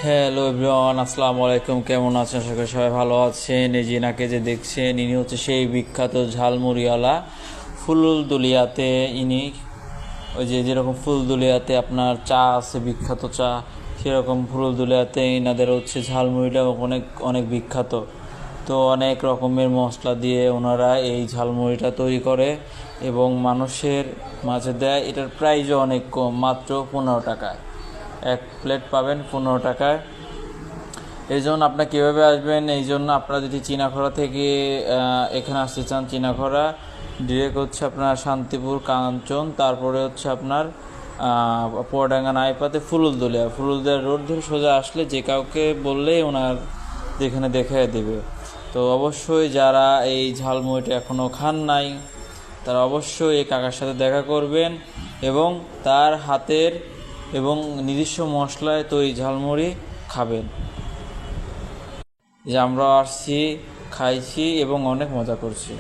Hello everyone, আসসালামু আলাইকুম। কেমন আছেন? আশা করি সবাই ভালো আছেন। এই যে এনাকে যে দেখছেন, ইনি হচ্ছে সেই বিখ্যাত ঝালমুড়িওয়ালা ফুলদুলিয়াতে। ইনি ওই যে যেরকম ফুলদুলিয়াতে আপনার চা আছে, বিখ্যাত চা, সেরকম ফুলদুলিয়াতে ইনাদের হচ্ছে ঝালমুড়িটা অনেক অনেক বিখ্যাত। তো অনেক রকমের মশলা দিয়ে ওনারা এই ঝালমুড়িটা তৈরি করে এবং মানুষের মাঝে দেয়। এটার প্রাইসও অনেক কম, মাত্র 15 টাকায় এক প্লেট পাবেন, 15 টাকায়। এই জন্য আপনার কীভাবে আসবেন, এই জন্য আপনারা যদি চিনাখরা থেকে এখানে আসতে চান, চিনাখরা ডিরেক্ট হচ্ছে আপনার শান্তিপুর কাঞ্চন, তারপরে হচ্ছে আপনার পোয়াডাঙ্গা নাইপাতে ফুলুলদুলিয়া রোড ধরে সোজা আসলে যে কাউকে বললেই ওনার এখানে দেখে দেবে। তো অবশ্যই যারা এই ঝালমুড়িটা এখনও খান নাই, তারা অবশ্যই এই কাকার সাথে দেখা করবেন এবং তার হাতের এবং নিজস্ব মশলায় তৈরি ঝালমুড়ি খাবেন। যে আমরা আসছি, খাইছি এবং অনেক মজা করছি।